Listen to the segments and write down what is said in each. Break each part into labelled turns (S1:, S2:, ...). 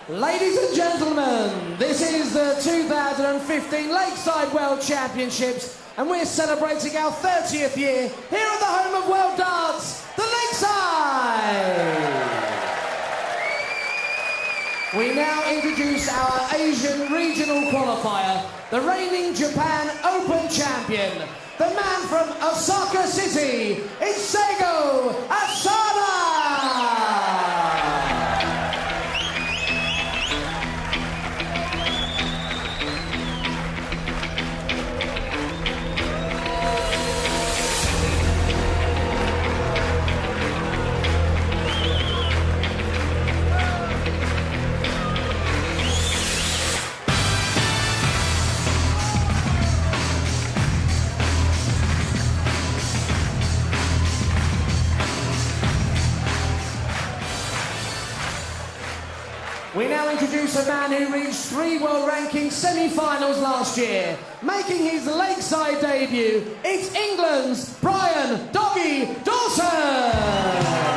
S1: Ladies and gentlemen, this is the 2015 Lakeside World Championships, and we're celebrating our 30th year here at the home of World Darts, the Lakeside. We now introduce our Asian regional qualifier, the reigning Japan Open champion, the man from Osaka City, it's Asada! We now introduce a man who reached 3 world ranking semi-finals last year. Making his Lakeside debut, it's England's Brian "Doggy" Dawson!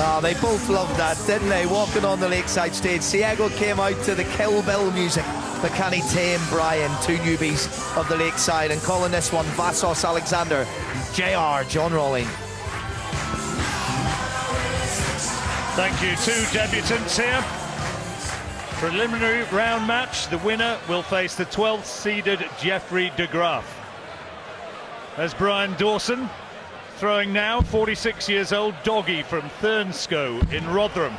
S2: Oh, they both loved that, didn't they? Walking on the Lakeside stage, Siego came out to the Kill Bill music. But can he tame Brian, two newbies of the Lakeside, and calling this one Vassos Alexander, JR, John Rawling.
S3: Thank you. Two debutants here. Preliminary round match. The winner will face the 12th seeded Jeffrey de Graaf. There's Brian Dawson. Throwing now, 46 years old, Doggy from Thurnscoe in Rotherham.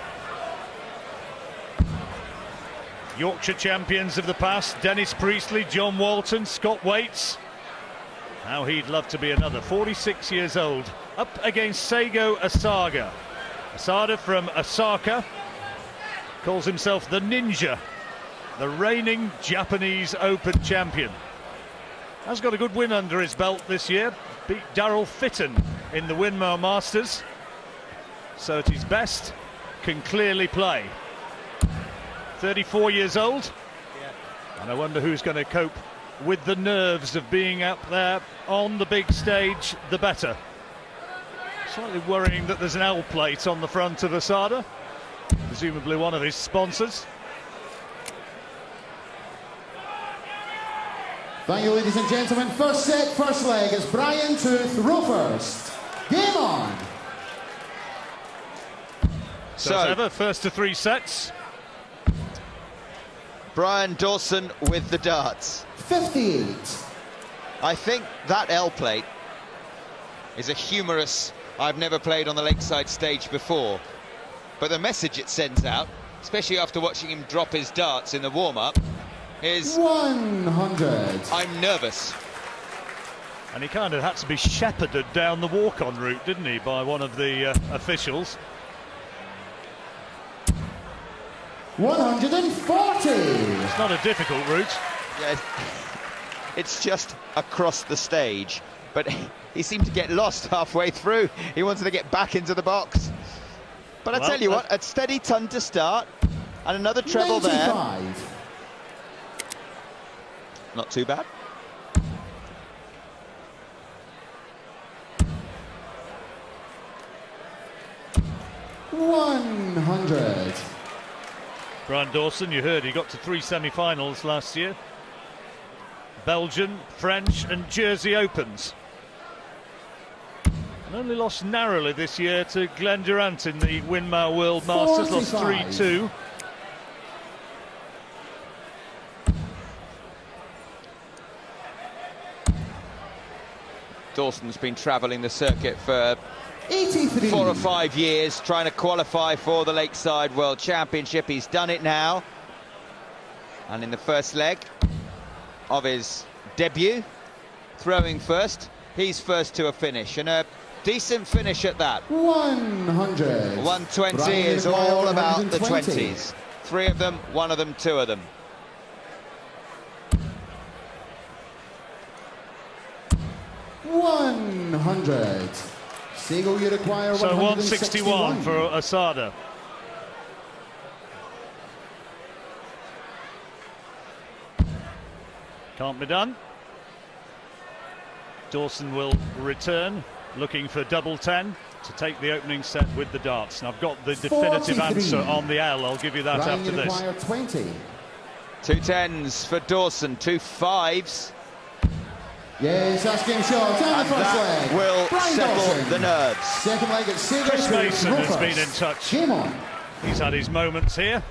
S3: Yorkshire champions of the past, Dennis Priestley, John Walton, Scott Waits. How he'd love to be another, 46 years old, up against Seigo Asada. Asada from Osaka calls himself the Ninja, the reigning Japanese Open champion. Has got a good win under his belt this year. Beat Darryl Fitton in the Winmau Masters. So at his best, can clearly play. 34 years old. Yeah. And I wonder who's going to cope with the nerves of being up there on the big stage, the better. Slightly worrying that there's an L plate on the front of Asada. Presumably one of his sponsors.
S4: Thank you, ladies and gentlemen. First set, first leg is Brian Tooth, row first. Game on.
S3: So as ever, first to 3 sets.
S5: Brian Dawson with the darts.
S4: 58.
S5: I think that L plate is a humorous, I've never played on the Lakeside stage before. But the message it sends out, especially after watching him drop his darts in the warm-up, is
S4: 100.
S5: I'm nervous.
S3: And he kind of had to be shepherded down the walk-on route, didn't he, by one of the officials.
S4: 140.
S3: It's not a difficult route.
S5: Yeah, it's just across the stage. But he seemed to get lost halfway through. He wanted to get back into the box. But I tell you what, a steady ton to start. And another treble
S4: 95.
S5: there. Not too bad.
S4: $100.
S3: Brian Dawson, you heard he got to 3 semi-finals last year. Belgian, French and Jersey Opens. And only lost narrowly this year to Glenn Durant in the Winmau World Masters,
S4: 45.
S3: lost 3-2.
S5: Dawson's been travelling the circuit for
S4: 83.
S5: 4 or 5 years, trying to qualify for the Lakeside World Championship. He's done it now. And in the first leg of his debut, throwing first, he's first to a finish. And a decent finish at that.
S4: 100.
S5: 120
S4: Brian
S5: is all about the
S4: 120.
S5: 20s. 3 of them, 1 of them, 2 of them.
S4: $100. Seagull, you require
S3: So
S4: 161
S3: 161 for Asada. Can't be done. Dawson will return, looking for double 10 to take the opening set with the darts. And I've got the definitive
S4: 43.
S3: answer on the L. I'll give you that
S4: Brian,
S3: after
S4: you
S3: this.
S4: require 20.
S5: 2 10s for Dawson, 2 5s.
S4: Yes, that's game shot. Down the
S5: And
S4: first
S5: that
S4: leg.
S5: will
S4: Brian
S5: settle
S4: Dawson.
S5: the nerves.
S4: Second leg at Seagull.
S3: Chris Mason has been in touch.
S4: Game on.
S3: He's had his moments here.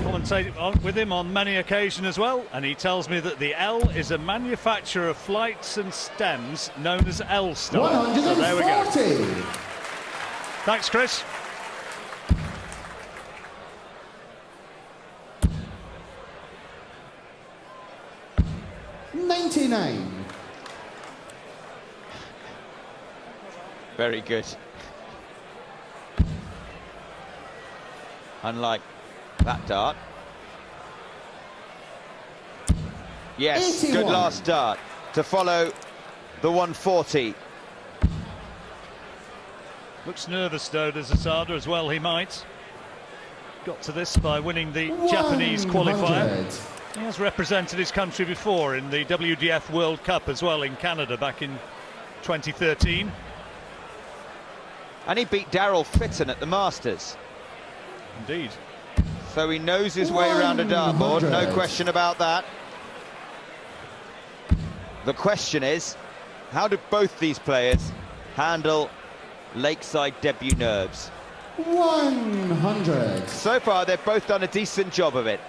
S3: Commentated with him on many occasions as well, and he tells me that the L is a manufacturer of flights and stems known as L-Star.
S4: 140.
S3: So there we go. Thanks, Chris.
S4: $99.
S5: Very good. Unlike that dart. Yes,
S4: 81.
S5: good last dart to follow the 140.
S3: Looks nervous though, does Asada as well, he might. Got to this by winning the Japanese qualifier.
S4: 100.
S3: He has represented his country before in the WDF World Cup as well in Canada back in 2013.
S5: And he beat Daryl Fitton at the Masters.
S3: Indeed.
S5: So he knows his way around a dartboard, no
S4: 100.
S5: question about that. The question is, how do both these players handle Lakeside debut nerves?
S4: 100.
S5: So far, they've both done a decent job of it.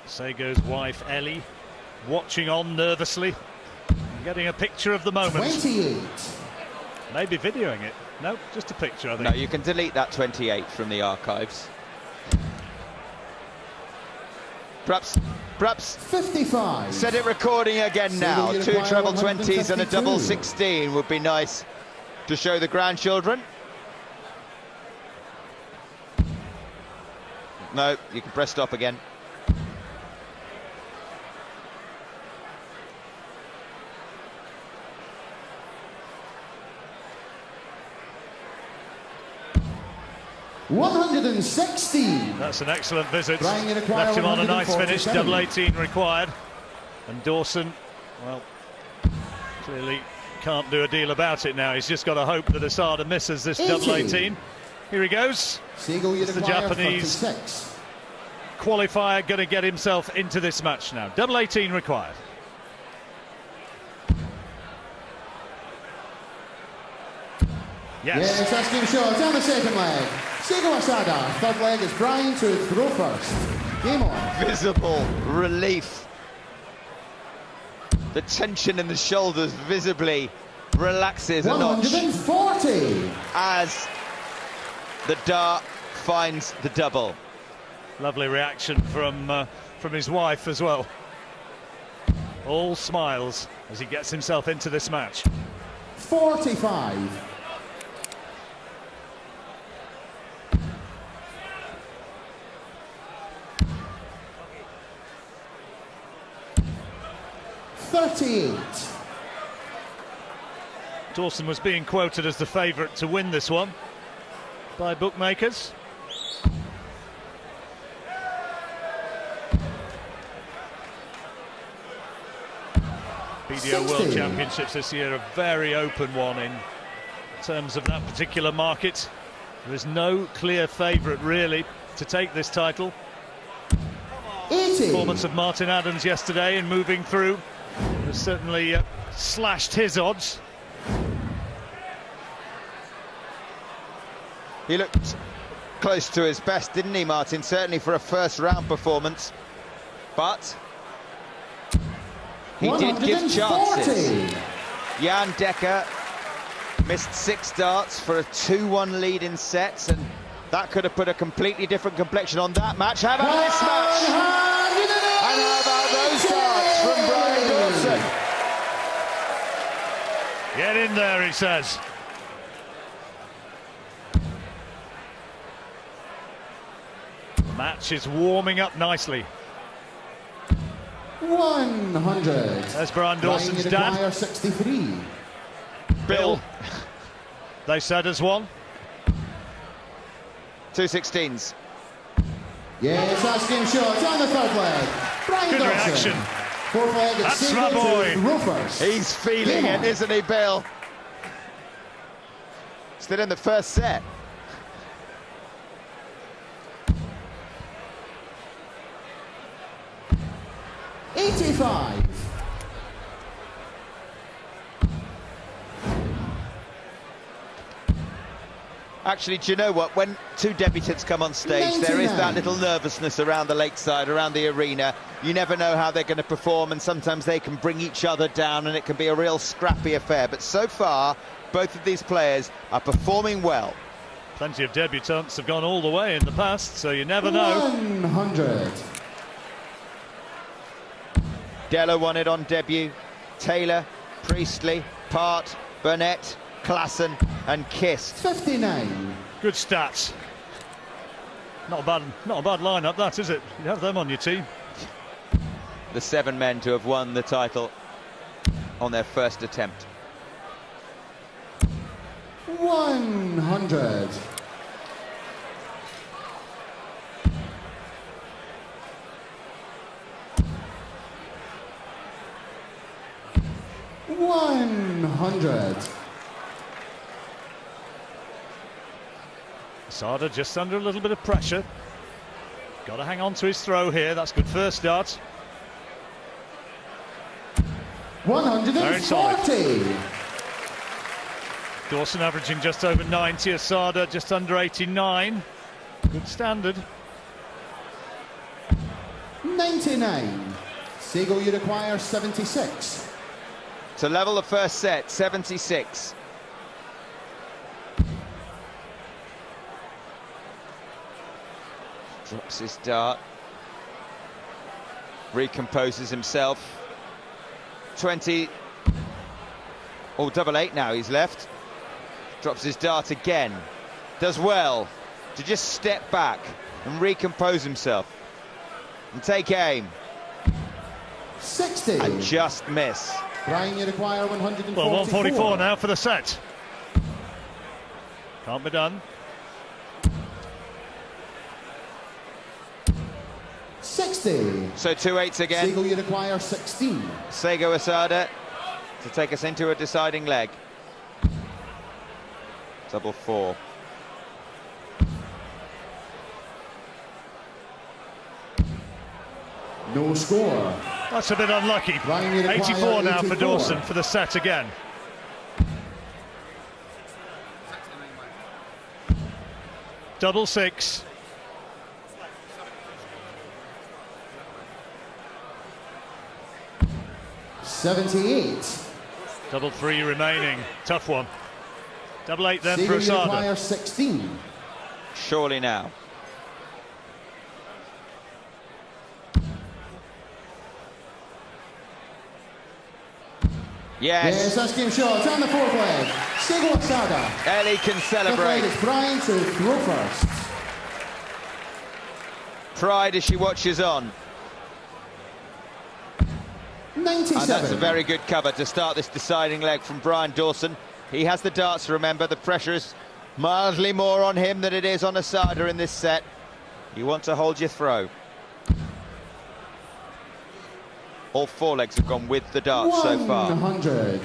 S3: Sego's wife, Ellie, watching on nervously, getting a picture of the moment.
S4: 28.
S3: Maybe videoing it. No, just a picture, I think.
S5: No, you can delete that 28 from the archives. Perhaps
S4: 55.
S5: set it recording again now.
S4: Seagull, you
S5: 2
S4: require
S5: treble 20s and a
S4: 152.
S5: double 16 would be nice to show the grandchildren. No, you can press stop again.
S4: $116.
S3: That's an excellent visit.
S4: Brian, you require
S3: Left him on a nice finish.
S4: 147.
S3: Double 18 required. And Dawson, well, clearly can't do a deal about it now. He's just got to hope that Asada misses this
S4: 80.
S3: double 18. Here he goes.
S4: Seagull, you
S3: It's the
S4: require
S3: Japanese
S4: 36.
S3: qualifier going to get himself into this match now. Double 18 required. Yes.
S4: Yes, that's game shot. Down the second leg. Seagull Asada. Third leg is Brian to throw first. Game on.
S5: Visible relief. The tension in the shoulders visibly relaxes a notch
S4: 140.
S5: as the dart finds the double.
S3: Lovely reaction from his wife as well. All smiles as he gets himself into this match.
S4: 45. $38.
S3: Dawson was being quoted as the favourite to win this one by bookmakers. BDO World
S4: 60.
S3: Championships this year, a very open one in terms of that particular market. There is no clear favourite really to take this title.
S4: 80.
S3: Performance of Martin Adams yesterday in moving through has certainly slashed his odds.
S5: He looked close to his best, didn't he, Martin? Certainly for a first round performance. But he did give chances. Jan Dekker missed 6 darts for a 2-1 lead in sets, and that could have put a completely different complexion on that match. How about this match? And how about those darts from Brian Dawson?
S3: Get in there, he says. The match is warming up nicely.
S4: 100.
S3: There's Brian Dawson's dad.
S4: 63.
S3: Bill. They said as one.
S5: 2 16s.
S4: Yes, that's game shot on the third leg. Brian
S3: Good
S4: Dawson.
S3: reaction.
S4: Fourth leg,
S3: That's my boy.
S4: Rovers.
S5: He's feeling it, isn't he, Bill? Still in the first set.
S4: '85.
S5: Actually, do you know what? When 2 debutants come on stage, there is that little nervousness around the lakeside, around the arena. You never know how they're going to perform, and sometimes they can bring each other down, and it can be a real scrappy affair. But so far, both of these players are performing well.
S3: Plenty of debutants have gone all the way in the past, so you never know.
S4: 100.
S5: Dello won it on debut. Taylor, Priestley, Part, Burnett, Klassen and Kist.
S4: 59.
S3: Good stats. Not a bad lineup, that, is it? You have them on your team.
S5: The 7 men to have won the title on their first attempt.
S4: 100.
S3: Asada just under a little bit of pressure. Got to hang on to his throw here. That's good first start.
S4: 140.
S3: Dawson averaging just over 90. Asada just under 89. Good standard.
S4: 99. Sego, you require 76.
S5: To level the first set, 76. Drops his dart. Recomposes himself. 20. Oh, 88 now he's left. Drops his dart again. Does well to just step back and recompose himself. And take aim.
S4: 60.
S5: And just miss.
S4: Brian, you require 144.
S3: Well, 144 now for the set. Can't be done.
S4: 60.
S5: So 2-8s again.
S4: Sego, you require 16.
S5: Sego Asada to take us into a deciding leg. Double 4.
S4: No score.
S3: That's a bit unlucky. 84 now for Dawson for the set again. Double 6.
S4: $78.
S3: Double 3 remaining. Tough one. Double 8 then for
S4: Sego, you
S3: Asada.
S4: require 16.
S5: Surely now. Yes,
S4: that's game shot on the fourth leg. Sego Asada.
S5: Ellie can
S4: Fifth
S5: celebrate.
S4: leg is Brian to throw first.
S5: Pride as she watches on.
S4: 97.
S5: And that's a very good cover to start this deciding leg from Brian Dawson. He has the darts, remember. The pressure is mildly more on him than it is on Asada in this set. You want to hold your throw. All 4 legs have gone with the darts so far.
S4: 100.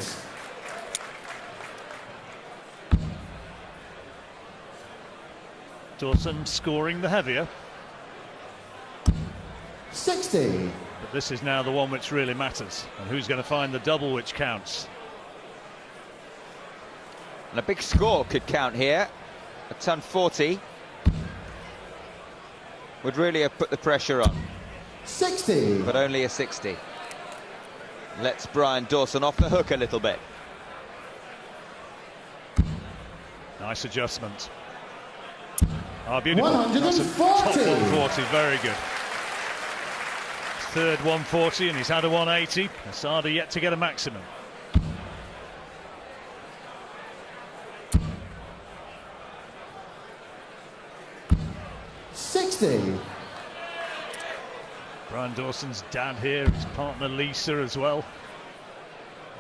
S3: Dawson scoring the heavier.
S4: 60.
S3: But this is now the one which really matters. And who's going to find the double which counts?
S5: And a big score could count here. A ton 40 would really have put the pressure on.
S4: 60.
S5: But only a 60. Lets Brian Dawson off the hook a little bit.
S3: Nice adjustment. Ah, beautiful.
S4: 140.
S3: Top 140, very good. Third 140, and he's had a 180. Asada yet to get a maximum. Brian Dawson's dad here, his partner Lisa as well.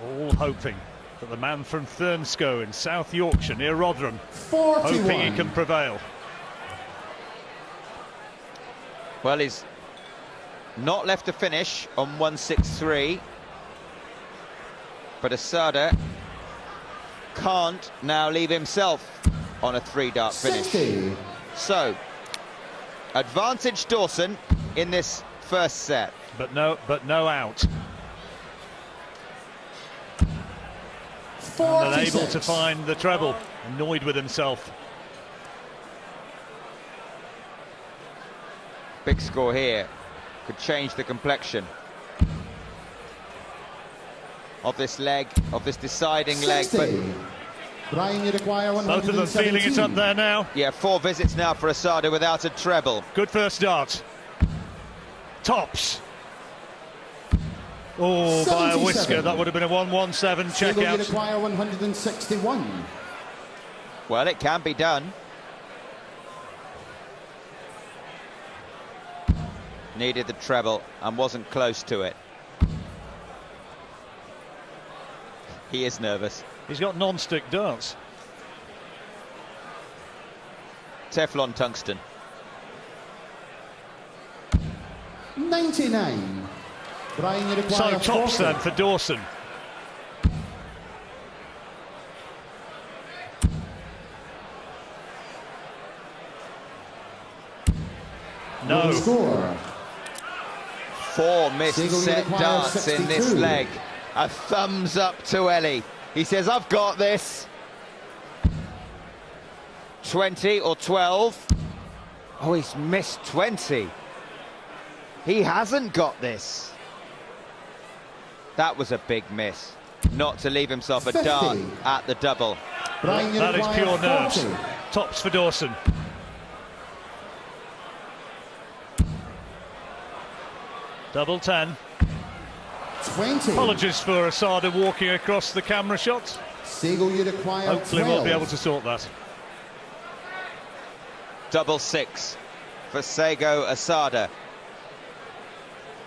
S3: All hoping that the man from Thurnscoe in South Yorkshire near Rotherham,
S4: 41.
S3: hoping he can prevail.
S5: Well, he's not left to finish on 163, but Asada can't now leave himself on a 3-dart finish.
S4: 60.
S5: So, advantage Dawson in this first set.
S3: But no out.
S4: 46.
S3: Unable to find the treble, annoyed with himself.
S5: Big score here could change the complexion of this leg, of this deciding leg.
S4: 60.
S5: But
S4: Brian, you require
S3: Both of them feeling it up there now.
S5: yeah, 4 visits now for Asada without a treble.
S3: Good first dart. Tops. Oh, by a
S4: 77.
S3: whisker. That would have been a 117
S4: Siegel, you
S3: checkout.
S4: require 161.
S5: Well, it can be done. Needed the treble and wasn't close to it. He is nervous.
S3: He's got non-stick darts.
S5: Teflon tungsten.
S4: 99. Brian, you
S3: So
S4: require
S3: tops
S4: 40.
S3: then for Dawson. No.
S4: Score.
S5: 4 missed
S4: Siegel, you
S5: set
S4: require
S5: darts in this
S4: 62.
S5: leg. A thumbs up to Ellie. He says, I've got this. 20 or 12. Oh, he's missed 20. He hasn't got this. That was a big miss. Not to leave himself a
S4: 50.
S5: dart at the double.
S4: Brian, you
S3: That is
S4: require
S3: pure nerves.
S4: 40.
S3: Tops for Dawson. Double 10.
S4: 20.
S3: Apologies for Asada walking across the camera shot.
S4: Siegel, you require
S3: Hopefully
S4: 12.
S3: we'll be able to sort that.
S5: Double 6 for Sego Asada.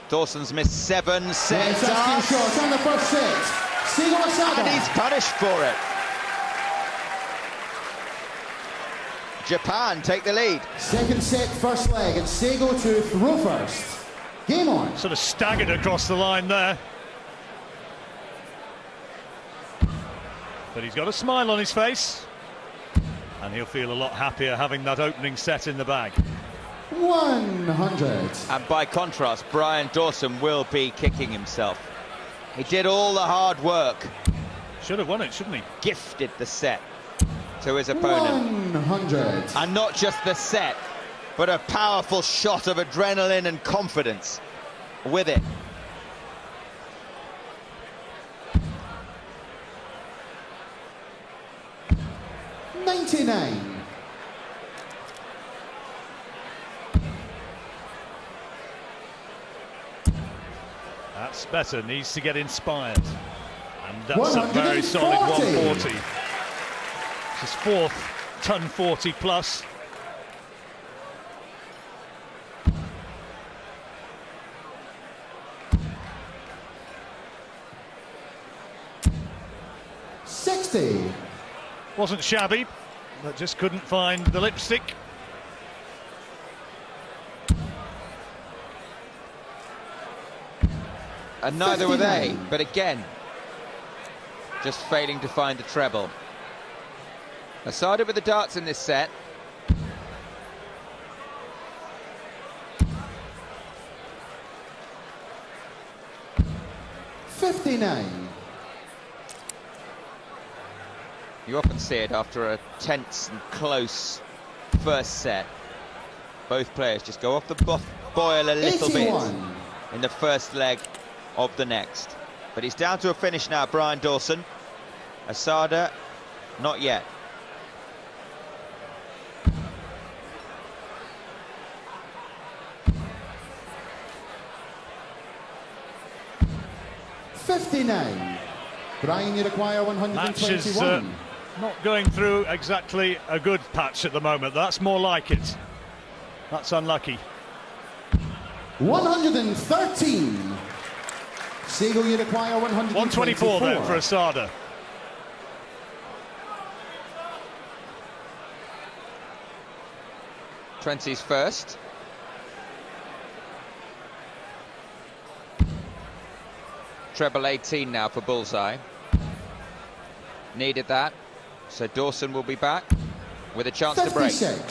S5: Dawson's missed 7 set
S4: Yes,
S5: darts.
S4: asking shots on the first set. Siegel Asada.
S5: And he's punished for it. Japan take the lead.
S4: Second set, first leg, and Siegel to throw first. Game on.
S3: Sort of staggered across the line there. But he's got a smile on his face. And he'll feel a lot happier having that opening set in the bag.
S4: 100.
S5: And by contrast, Brian Dawson will be kicking himself. He did all the hard work.
S3: Should have won it, shouldn't he?
S5: Gifted the set to his opponent.
S4: 100.
S5: And not just the set, but a powerful shot of adrenaline and confidence with it.
S4: $99.
S3: That's better, needs to get inspired. And that's a very solid
S4: 140.
S3: 140. It's his fourth ton 40 plus.
S4: $60.
S3: Wasn't shabby, but just couldn't find the lipstick.
S5: And neither were they,
S4: 59.
S5: but again, just failing to find the treble. Asada with the darts in this set.
S4: $59.
S5: You often see it after a tense and close first set. Both players just go off the boil a little
S4: 81.
S5: bit in the first leg of the next. But he's down to a finish now, Brian Dawson. Asada, not yet.
S4: $59. Brian, you require 121.
S3: Match is not going through exactly a good patch at the moment. That's more like it. That's unlucky.
S4: 113. Seagull, you require
S3: 124 then for Asada.
S5: Trent's first. Treble 18 now for Bullseye. Needed that. So Dawson will be back with a chance
S4: 56.
S5: to break.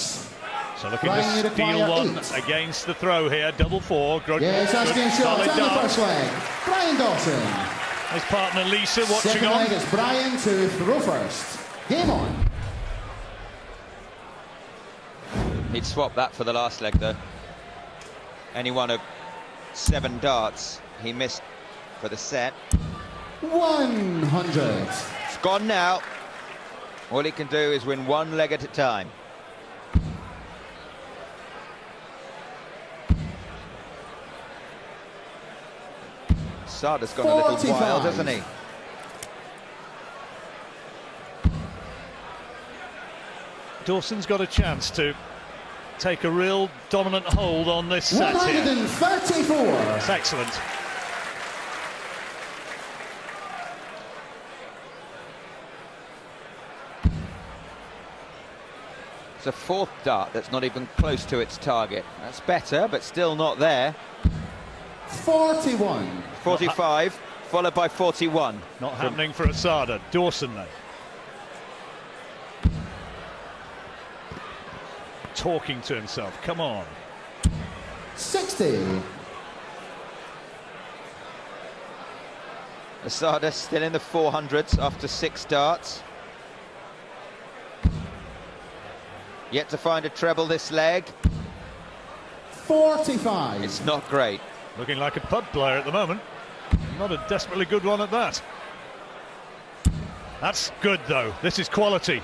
S3: So looking to steal one
S4: 8.
S3: against the throw here. Double 4.
S4: Yes, asking shot on the first leg. Brian Dawson.
S3: His partner Lisa watching
S4: Second
S3: on.
S4: leg is Brian to throw first. Game on.
S5: He'd swap that for the last leg though. Any one of 7 darts he missed for the set.
S4: 100.
S5: It's gone now. All he can do is win one leg at a time. Asada's gone 45. A little wild, hasn't he?
S3: Dawson's got a chance to take a real dominant hold on this set here.
S4: 134.
S3: That's excellent.
S5: It's a 4th dart that's not even close to its target. That's better, but still not there.
S4: 41.
S5: 45, followed by 41.
S3: Not happening for Asada. Dawson, though. Talking to himself. Come on.
S4: 60.
S5: Asada still in the 400s after 6 darts. Yet to find a treble this leg.
S4: 45.
S5: It's not great.
S3: Looking like a pub player at the moment. Not a desperately good one at that. That's good, though. This is quality.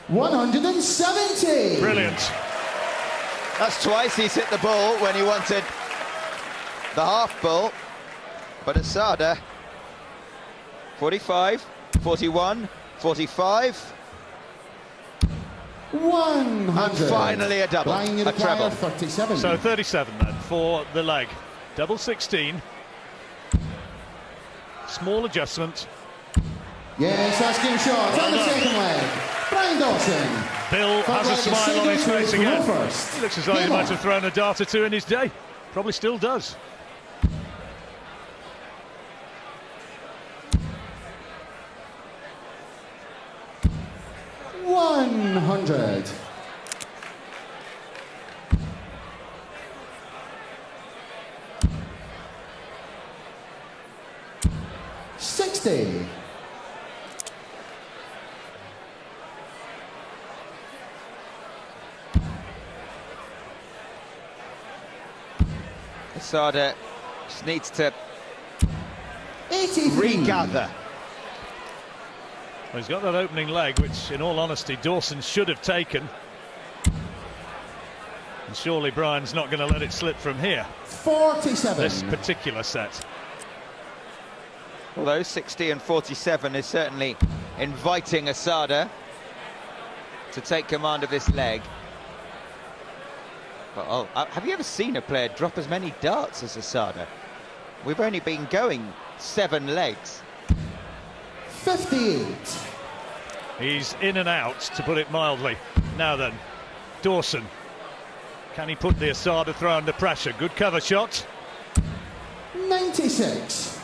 S4: 170.
S3: Brilliant.
S5: That's twice he's hit the ball when he wanted the half ball. But Asada, 45, 41, 45.
S4: 100.
S5: And finally a double, a treble.
S4: 37.
S3: So 37 then for the leg. Double 16. Small adjustment.
S4: Yes, asking shot on the second leg. Brian Dawson.
S3: Bill has a smile on his face again.
S4: First.
S3: He looks as though he might have thrown a dart or two in his day. Probably still does.
S4: $100. $60.
S5: Asada just needs to
S4: 83.
S5: regather.
S3: Well, he's got that opening leg, which, in all honesty, Dawson should have taken. And surely Brian's not going to let it slip from here.
S4: 47.
S3: This particular set.
S5: Although 60 and 47 is certainly inviting Asada to take command of this leg. But have you ever seen a player drop as many darts as Asada? We've only been going 7 legs.
S4: 58.
S3: He's in and out, to put it mildly. Now then, Dawson. Can he put the Asada throw under pressure? Good cover shot.
S4: 96.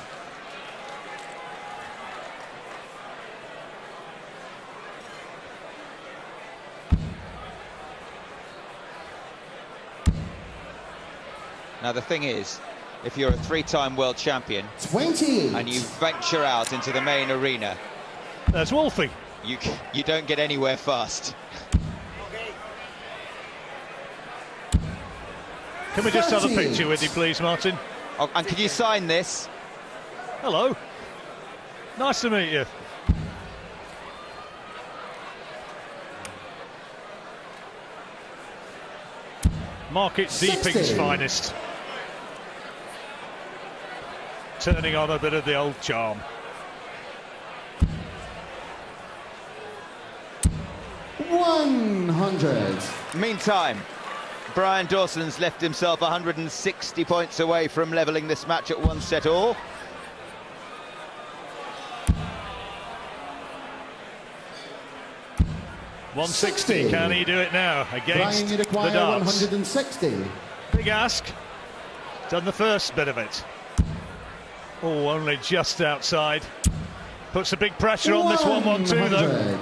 S5: Now the thing is, if you're a 3-time world champion
S4: 28.
S5: and you venture out into the main arena,
S3: There's Wolfie.
S5: you don't get anywhere fast.
S3: Can we just have a picture with you, please, Martin?
S5: Oh, and could you sign this?
S3: Hello. Nice to meet you. Market Deeping's finest. Turning on a bit of the old charm.
S4: $100.
S5: Meantime, Brian Dawson's left himself 160 points away from levelling this match at 1-all.
S3: $160. Can he do it now against
S4: Brian,
S3: the darts?
S4: 160.
S3: Big ask. Done the first bit of it. Oh, only just outside. Puts a big pressure on this 1-1-2 though.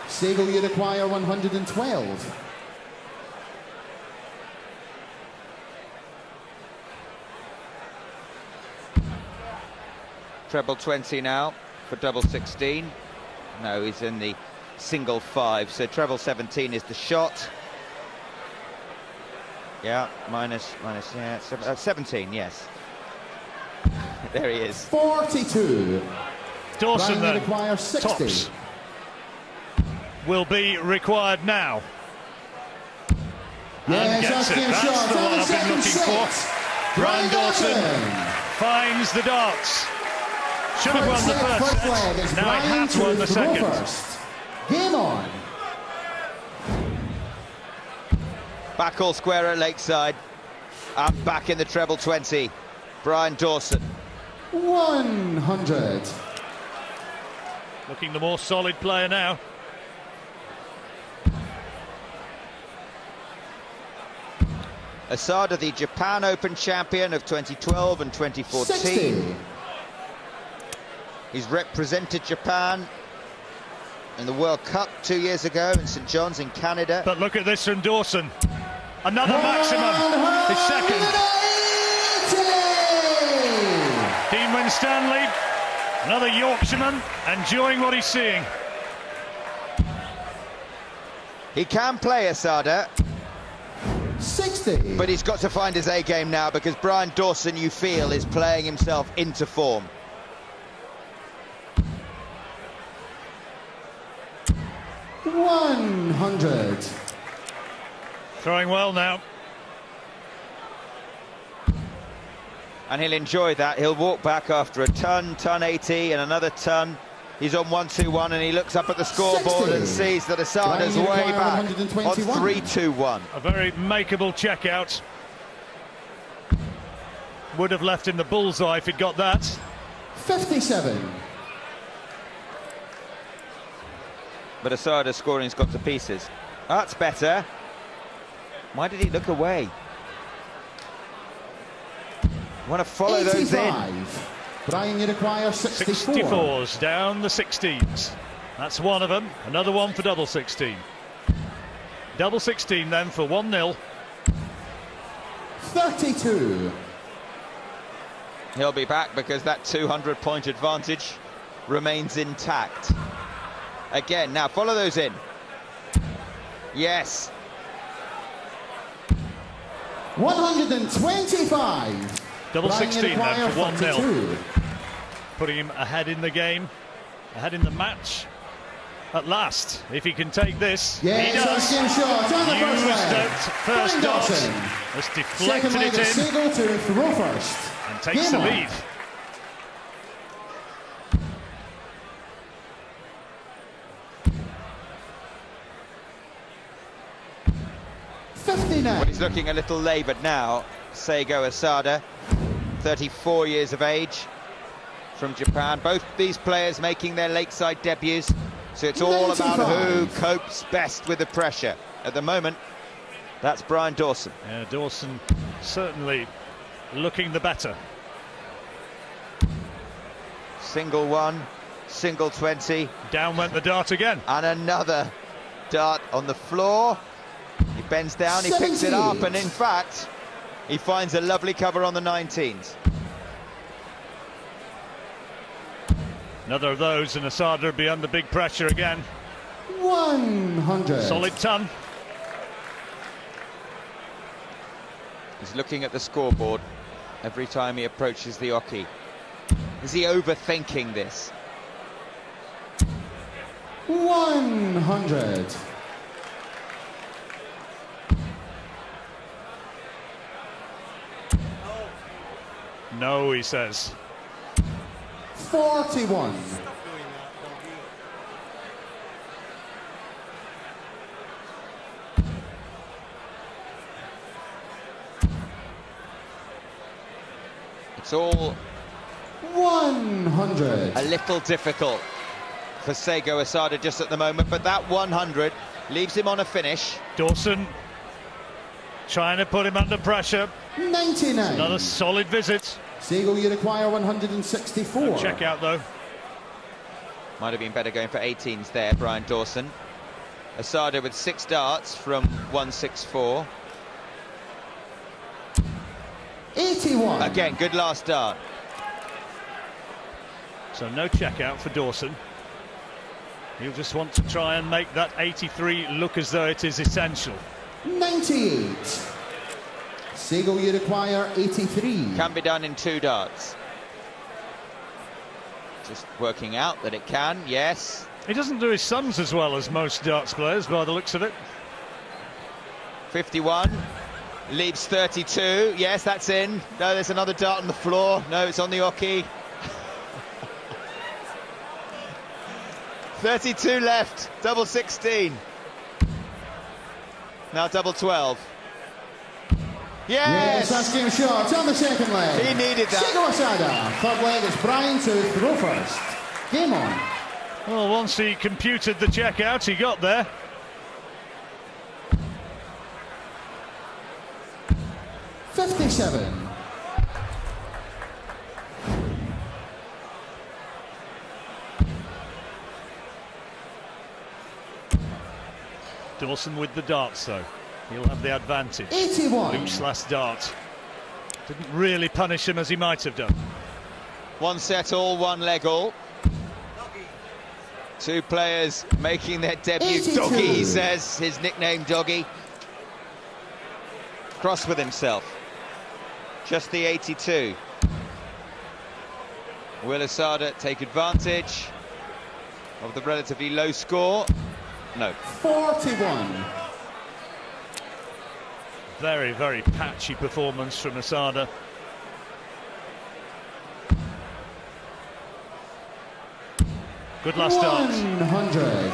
S4: Sago, you require 112.
S5: Treble 20 now for double 16. No, he's in the single 5, so treble 17 is the shot. Yeah, minus, yeah, 17, yes. There he is.
S4: 42.
S3: Dawson then,
S4: requires 60.
S3: tops. Will be required now. And gets it. That's the one I've been looking for. Brian Dawson finds the darts. Should have won the first set. Now it had to win the second.
S4: Game on.
S5: Back all square at Lakeside. And back in the treble 20. Brian Dawson.
S4: 100.
S3: Looking the more solid player now.
S5: Asada, the Japan Open champion of 2012 and 2014.
S4: 60.
S5: He's represented Japan in the World Cup 2 years ago in St John's in Canada.
S3: But look at this from Dawson. Another maximum. His second. Dean Winstanley, another Yorkshireman, enjoying what he's seeing.
S5: He can play, Asada.
S4: 60.
S5: But he's got to find his A game now, because Brian Dawson, you feel, is playing himself into form.
S4: $100.
S3: Throwing well now.
S5: And he'll enjoy that. He'll walk back after a ton 80, and another ton. He's on 1-2-1, and he looks up at the scoreboard 60. And sees that Asada's way back on 3-2-1.
S3: A very makeable checkout. Would have left him the bullseye if he'd got that.
S4: 57.
S5: But Asada's scoring's got to pieces. That's better. Why did he look away? Want to follow
S4: 85.
S5: Those in.
S4: Brian, you require 64.
S3: 64s down the 16s. That's one of them. Another one for double 16. Double 16 then for 1-0.
S4: 32.
S5: He'll be back because that 200-point advantage remains intact. Again, now follow those in. Yes.
S4: 125.
S3: Double
S4: Brian,
S3: 16 then for 1-0.
S4: 32.
S3: Putting him ahead in the game, ahead in the match. At last, if he can take this,
S4: yes,
S3: he does.
S4: Game shot on the
S3: First dot, has deflected it in.
S4: Sago to throw first.
S3: And takes the lead.
S5: Well, he's looking a little laboured now. Seigo Asada, 34 years of age, from Japan. Both these players making their Lakeside debuts, so it's all 95. About who copes best with the pressure. At the moment, that's Brian Dawson.
S3: Yeah, Dawson certainly looking the better.
S5: Single 1, single 20.
S3: Down went the dart again.
S5: And another dart on the floor. He bends down, he picks it up, and in fact, he finds a lovely cover on the 19s.
S3: Another of those, and Asada will be under big pressure again.
S4: 100.
S3: Solid ton.
S5: He's looking at the scoreboard every time he approaches the oki. Is he overthinking this?
S4: 100.
S3: No, he says.
S4: 41.
S5: It's all
S4: 100.
S5: a little difficult for Seigo Asada just at the moment, but that 100 leaves him on a finish.
S3: Dawson trying to put him under pressure.
S4: 99.
S3: Another solid visit.
S4: Seigo, you require 164.
S3: No check out though.
S5: Might have been better going for 18s there, Brian Dawson. Asada with 6 darts from 164.
S4: 81.
S5: Again, good last dart.
S3: So no check out for Dawson. He'll just want to try and make that 83 look as though it is essential.
S4: 98. Seigo, you require 83.
S5: Can be done in 2 darts. Just working out that it can, yes.
S3: He doesn't do his sums as well as most darts players by the looks of it.
S5: 51. Leaves 32. Yes, that's in. No, there's another dart on the floor. No, it's on the oki. 32 left. Double 16. Now double 12.
S4: Yes, that's game shot on the second leg.
S5: He needed that.
S4: Seigo Asada. Third leg is Brian to throw first. Game on.
S3: Well, once he computed the check out, he got there.
S4: 57.
S3: Dawson with the darts though. He'll have the advantage.
S4: 81.
S3: Loose last dart. Didn't really punish him as he might have done.
S5: 1 set all, 1 leg all. 2 players making their debut.
S4: 82.
S5: Doggy, he says, his nickname Doggy. Cross with himself. Just the 82. Will Asada take advantage of the relatively low score? No.
S4: 41.
S3: Very, very patchy performance from Asada. Good last dart.
S4: 100.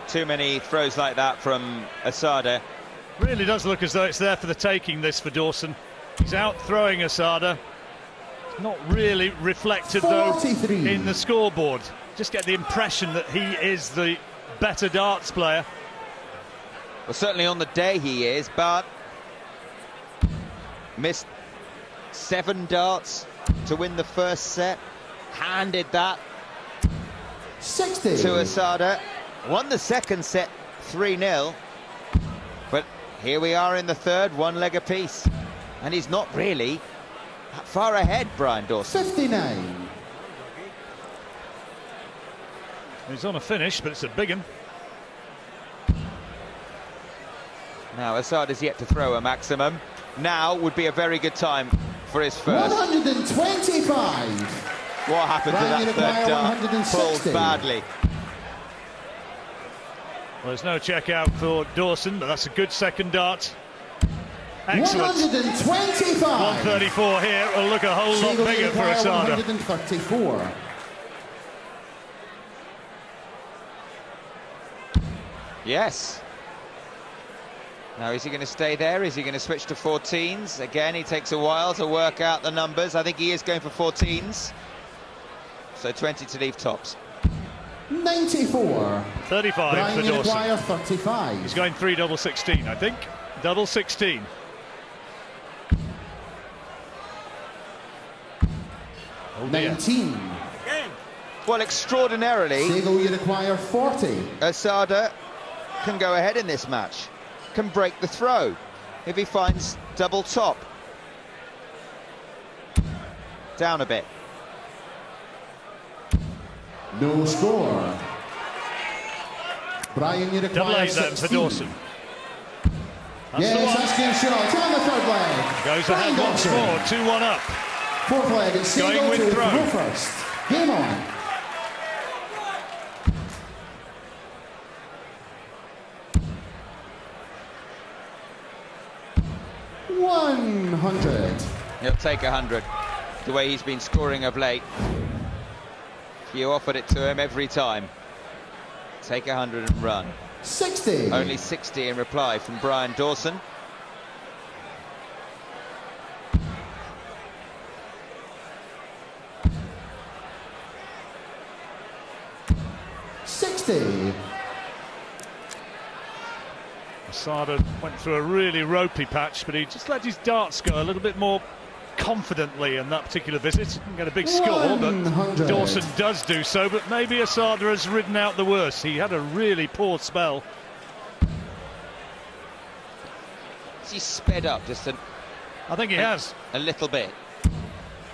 S5: Too many throws like that from Asada.
S3: Really does look as though it's there for the taking, this, for Dawson. He's out throwing Asada. Not really reflected,
S4: 43.
S3: though, in the scoreboard. Just get the impression that he is the better darts player.
S5: Well, certainly on the day he is, but missed 7 darts to win the first set. Handed that
S4: 60.
S5: to Asada. Won the second set 3-0. But here we are in the third, 1 leg apiece. And he's not really that far ahead, Brian Dawson.
S4: 59.
S3: He's on a finish, but it's a big one.
S5: Now Asada's yet to throw a maximum. Now would be a very good time for his first.
S4: 125.
S5: What happened to that third dart?
S4: 160.
S5: Pulled badly.
S3: Well, there's no check out for Dawson, but that's a good second dart. Excellent.
S4: 125.
S3: 134 here. Will look a whole lot bigger for Asada.
S4: 134.
S5: Yes. Now, is he going to stay there? Is he going to switch to 14s? Again, he takes a while to work out the numbers. I think he is going for 14s. So 20 to leave tops.
S4: 94.
S3: 35
S4: Brian
S3: for Dawson.
S4: 35.
S3: He's going 3 double 16, I think. Double 16. Oh dear.
S4: 19.
S5: Well, extraordinarily,
S4: Seigo, you require 40.
S5: Asada can go ahead in this match. Can break the throw if he finds double top. down a bit.
S4: No score. Brian, you
S3: Double
S4: require
S3: 8 then for
S4: 16.
S3: Dawson. That's
S4: Yes,
S3: the one.
S4: that's game shot. It's on the third leg.
S3: Goes
S4: Brian
S3: ahead once
S4: Dawson.
S3: more, 2-1 up.
S4: Fourth leg, it's
S3: Going
S4: single
S3: with
S4: to
S3: throw.
S4: throw first. Game on. $100.
S5: He'll take 100. The way he's been scoring of late. You offered it to him every time. Take 100 and run.
S4: 60.
S5: Only 60 in reply from Brian Dawson.
S3: Asada went through a really ropey patch, but he just let his darts go a little bit more confidently in that particular visit. Didn't get a big score, but
S4: 100.
S3: Dawson does do so. But maybe Asada has ridden out the worst. He had a really poor spell.
S5: He's sped up just
S3: I think he has.
S5: a little bit.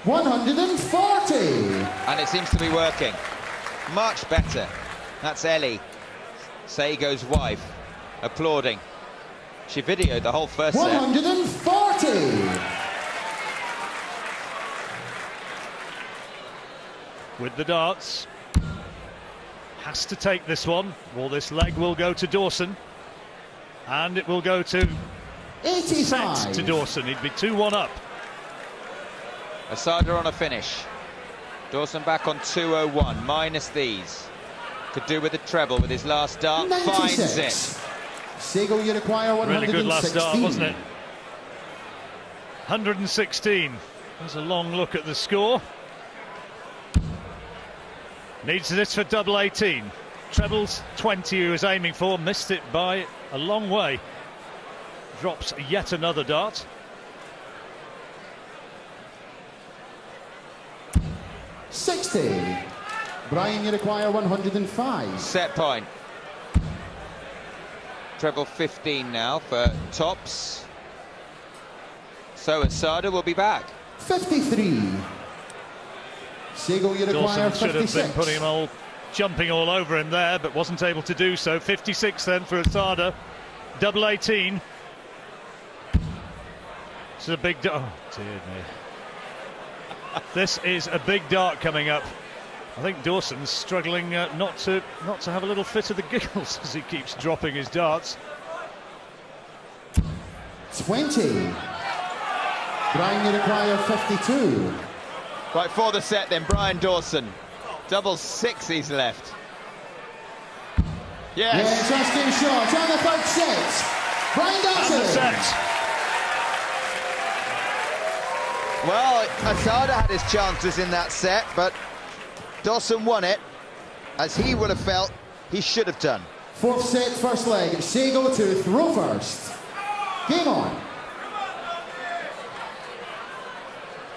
S4: 140.
S5: And it seems to be working. Much better. That's Ellie, Sago's wife, applauding. She videoed the whole first set.
S4: 140.
S3: With the darts. Has to take this one. Well, this leg will go to Dawson. And it will go to
S4: 85.
S3: set to Dawson. He'd be 2-1 up.
S5: Asada on a finish. Dawson back on 201, minus these. Could do with the treble with his last dart.
S4: 96.
S5: Finds it.
S4: Sago, you require 116.
S3: Really good last dart, wasn't it? 116. There's a long look at the score. Needs this for double 18. Trebles 20 he was aiming for, missed it by a long way. Drops yet another dart.
S4: 60. Brian, you require 105.
S5: Set point. Treble 15 now for tops. So Asada will be back.
S4: 53. Sago, you require
S3: Dawson should have
S4: 56.
S3: been putting him jumping all over him there, but wasn't able to do so. 56 then for Asada. Double 18. This is a big dart. Oh, dear me. This is a big dart coming up. I think Dawson's struggling not to have a little fit of the giggles as he keeps dropping his darts.
S4: 20. Brian, you require 52.
S5: Right, for the set then, Brian Dawson. Double 6 he's left. Yes.
S4: Yes, that's game shot. On the third set. Brian Dawson.
S3: And the set.
S5: Well, Asada had his chances in that set, but Dawson won it, as he would have felt he should have done.
S4: Fourth set, first leg. Sago to throw first. Game on.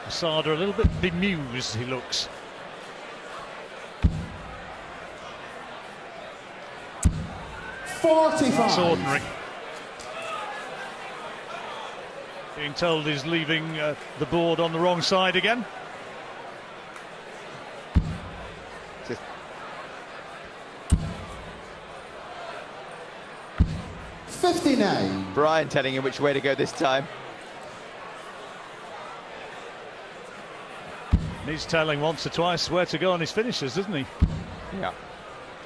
S3: Asada a little bit bemused, he looks. That's ordinary. Being told he's leaving the board on the wrong side again.
S5: Just
S4: 59.
S5: Brian telling him which way to go this time.
S3: He's telling once or twice where to go on his finishes, doesn't he?
S5: Yeah.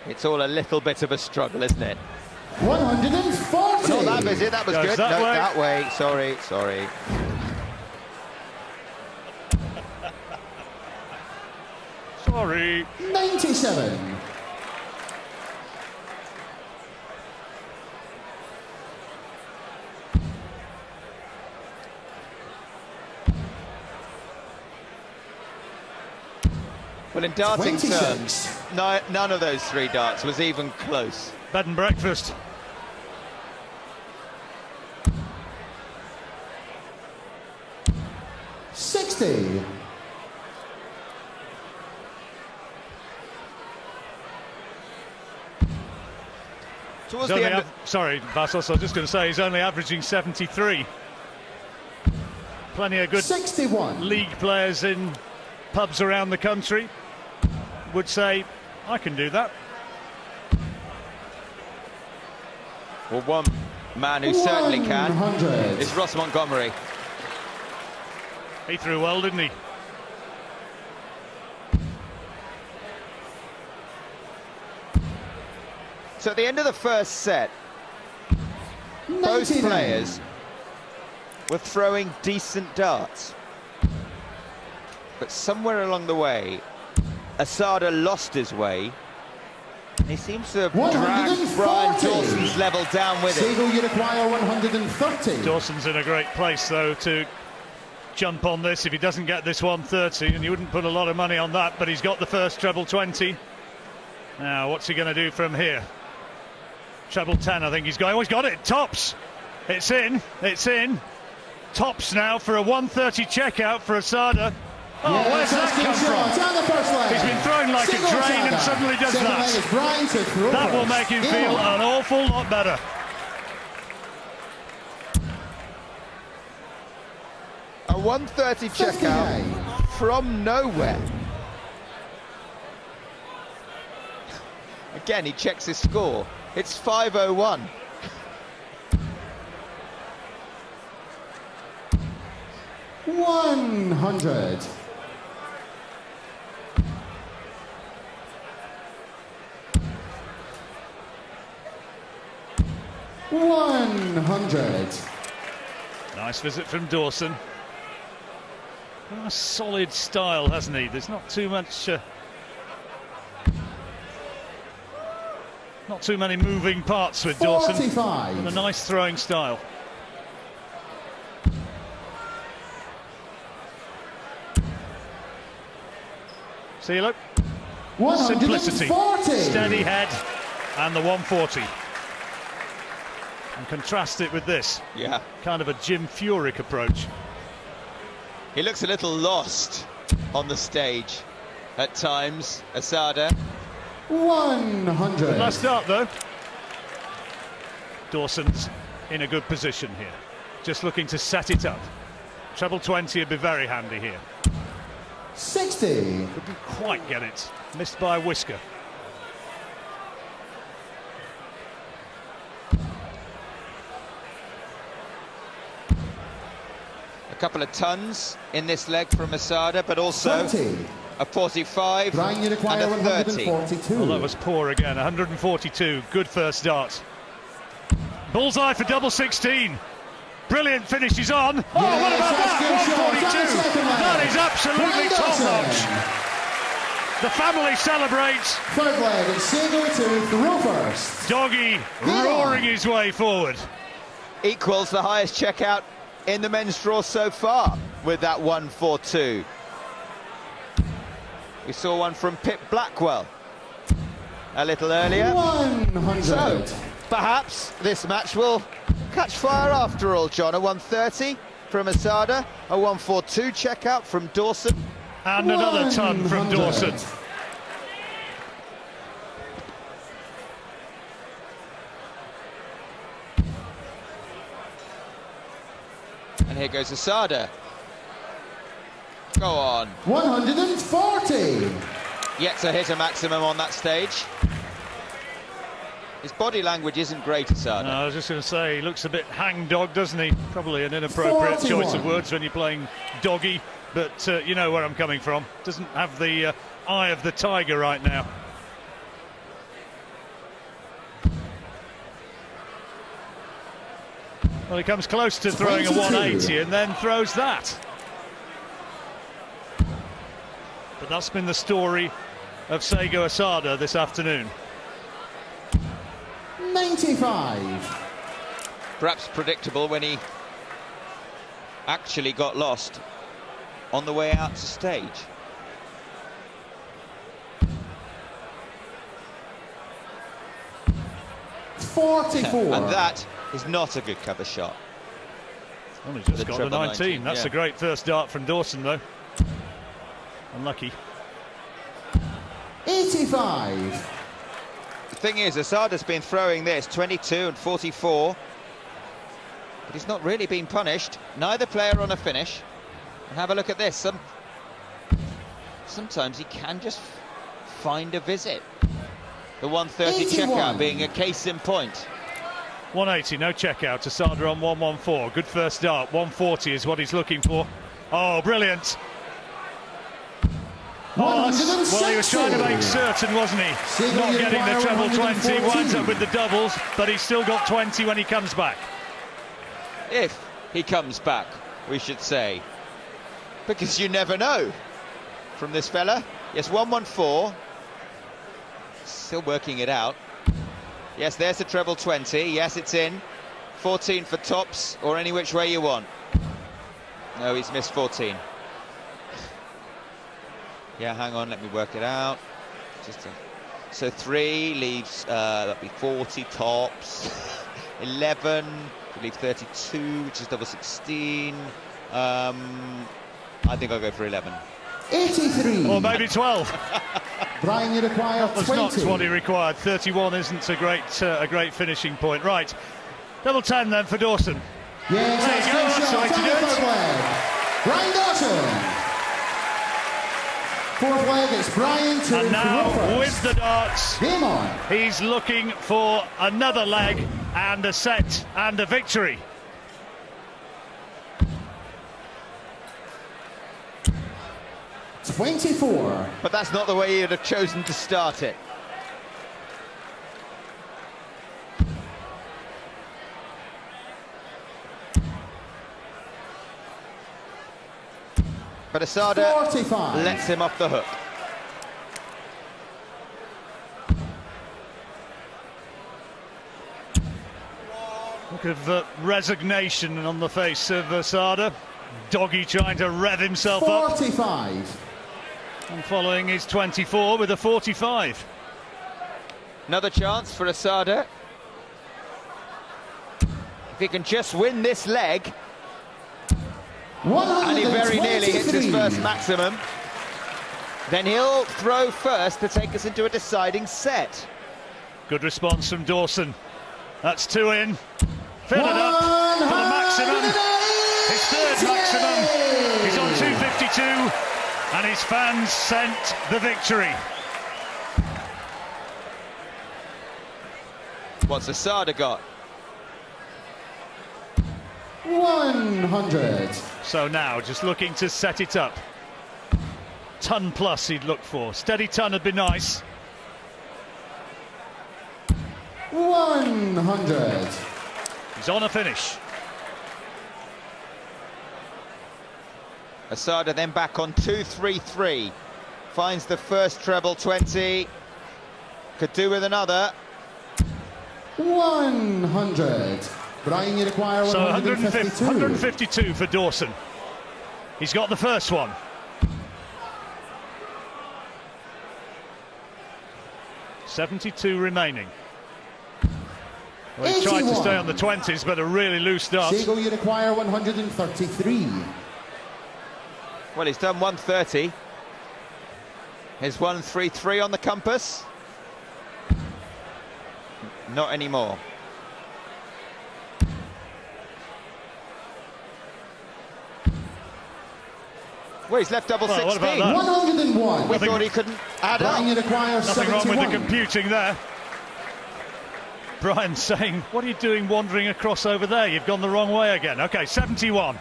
S5: It's all a little bit of a struggle, isn't it?
S4: 140.
S5: Not that was it, that was
S3: Goes
S5: good.
S3: that
S5: No,
S3: way.
S5: that way. Sorry.
S3: Sorry.
S4: 97.
S5: Well, in darting
S4: 26.
S5: terms, none of those 3 darts was even close.
S3: Bed and breakfast.
S4: $60.
S5: Towards the end,
S3: Sorry, Vassos, I was just going to say he's only averaging 73. Plenty of good
S4: 61.
S3: league players in pubs around the country would say, I can do that.
S5: Well, one man who certainly can is Ross Montgomery.
S3: He threw well, didn't he?
S5: So at the end of the first set, both players were throwing decent darts. But somewhere along the way, Asada lost his way. He seems to have dragged Brian Dawson's level down with it.
S4: Sego, you require 130.
S3: Dawson's in a great place, though, to jump on this if he doesn't get this 130, and you wouldn't put a lot of money on that, but he's got the first treble 20. Now, what's he going to do from here? Treble 10, I think he's going. Oh, he's got it. Tops. It's in. It's in. Tops now for a 130 checkout for Asada. Oh,
S4: yeah,
S3: where's that come from? He's been thrown like a drain and suddenly does that. That will make him feel an awful lot better.
S5: A 130 checkout from nowhere. Again, he checks his score. It's 501.
S4: $100. $100.
S3: Nice visit from Dawson. A solid style, hasn't he? There's not too much, not too many moving parts with Dawson.
S4: 45.
S3: And a nice throwing style. See, look. Simplicity, steady head, and the 140. And contrast it with this.
S5: Yeah.
S3: Kind of a Jim Furyk approach.
S5: He looks a little lost on the stage at times, Asada.
S4: 100.
S3: Last start, though. Dawson's in a good position here. Just looking to set it up. Treble 20 would be very handy here.
S4: 60.
S3: Couldn't quite get it. Missed by a whisker.
S5: A couple of tons in this leg from Asada, but also
S4: 20.
S5: A 45
S4: Brian, you require
S5: and a 30.
S4: 142.
S3: Well, that was poor again. 142. Good first dart. Bullseye for double 16. Brilliant finish he's on. Oh,
S4: yes,
S3: what about that? 142. That is absolutely top-notch. The family celebrates.
S4: Third leg, it's Sego to throw first.
S3: Doggy roaring his way forward.
S5: Equals the highest checkout in the men's draw so far with that 142. We saw one from Pip Blackwell a little earlier.
S4: 100.
S5: So, perhaps this match will catch fire after all, John. A 130 from Asada, a 142 checkout from Dawson.
S3: And another ton from
S4: 100.
S3: Dawson.
S5: And here goes Asada. Go on.
S4: 140.
S5: Yet to hit a maximum on that stage. His body language isn't great, Asada.
S3: No, I was just going to say, he looks a bit hang-dog, doesn't he? Probably an inappropriate
S4: 41.
S3: choice of words when you're playing doggy, but you know where I'm coming from. Doesn't have the eye of the tiger right now. Well, he comes close to throwing a 180 and then throws that. But that's been the story of Sego Asada this afternoon.
S4: 95.
S5: Perhaps predictable when he actually got lost on the way out to stage.
S4: 44.
S5: And that is not a good cover shot.
S3: Only just
S5: The
S3: got the
S5: treble
S3: 19. That's
S5: yeah.
S3: a great first dart from Dawson, though. Unlucky.
S4: 85.
S5: The thing is, Asada's been throwing this 22 and 44, but he's not really been punished. Neither player on a finish. And have a look at this. sometimes he can just find a visit. The 130
S4: 81.
S5: checkout being a case in point.
S3: 180, no checkout. Asada on 114. Good first dart. 140 is what he's looking for. Oh, brilliant. Oh, well, he was trying to make certain, wasn't he? Not getting the treble 20. Winds up with the doubles, but he's still got 20 when he comes back.
S5: If he comes back, we should say. Because you never know from this fella. Yes, 114. Still working it out. Yes, there's the treble 20. Yes, it's in. 14 for tops, or any which way you want. No, he's missed 14. Yeah, hang on, let me work it out. So 3 leaves, that'd be 40 tops. 11, we leave 32, which is double 16. I think I'll go for 11.
S4: 83.
S3: Or maybe 12.
S4: Brian, you require 20.
S3: That's not what he required. 31 isn't a great finishing point. Right, double 10 then for Dawson.
S4: Yes,
S3: There you go, that's the way to do it.
S4: Brian Dawson. Fourth leg, it's Brian to
S3: And now,
S4: throw
S3: with
S4: first.
S3: the darts,
S4: Game on.
S3: he's looking for another leg and a set and a victory.
S4: .24.
S5: But that's not the way you'd have chosen to start it. But Asada
S4: 45.
S5: lets him off the hook.
S3: Look of resignation on the face of Asada. Doggy trying to rev himself up.
S4: 45.
S3: And following his 24 with a 45.
S5: Another chance for Asada. If he can just win this leg, and he very nearly hits his first maximum, then he'll throw first to take us into a deciding set.
S3: Good response from Dawson. That's 2 in. Fill it up for the maximum. His third maximum. He's on 252, and his fans sent the victory.
S5: What's Asada got?
S4: 100.
S3: So now, just looking to set it up. Ton plus he'd look for. Steady ton would be nice.
S4: 100.
S3: He's on a finish.
S5: Asada then back on 233. Finds the first treble 20. Could do with another.
S4: 100. Brian, you require
S3: So
S4: 152.
S3: 152 for Dawson. He's got the first one. $72 remaining. Well, he tried to
S4: 81.
S3: stay on the 20s, but a really loose dart.
S4: Seagull, you require 133.
S5: Well, he's done 130. Here's 133 on the compass. Not anymore. Well, he's left double
S3: Well, what
S5: 16.
S3: about that?
S4: 101.
S5: We thought he couldn't add
S4: Brian, you
S5: up.
S4: require
S3: Nothing
S4: 71.
S3: wrong with the computing there. Brian saying, what are you doing wandering across over there? You've gone the wrong way again. OK, 71.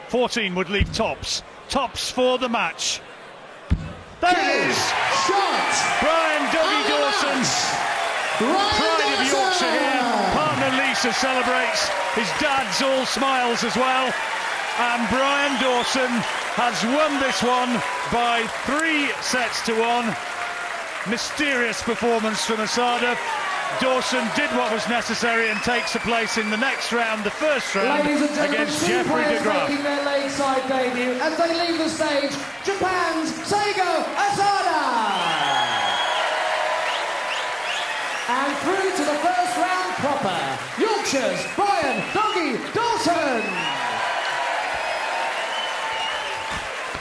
S3: 14 would leave tops. Tops for the match. There it is!
S4: Shot!
S3: Brian Dougie Dawson. Pride of Yorkshire here. Partner Lisa celebrates. His dad's all smiles as well. And Brian Dawson has won this one by 3 sets to 1. Mysterious performance from Asada. Dawson did what was necessary and takes a place in the next round, the first round,
S1: Ladies and gentlemen,
S3: against
S1: 2
S3: Jeffrey
S1: players
S3: de Graaf.
S1: making their lakeside debut as they leave the stage. Japan's Seigo Asada. And through to the first round proper, Yorkshire's Brian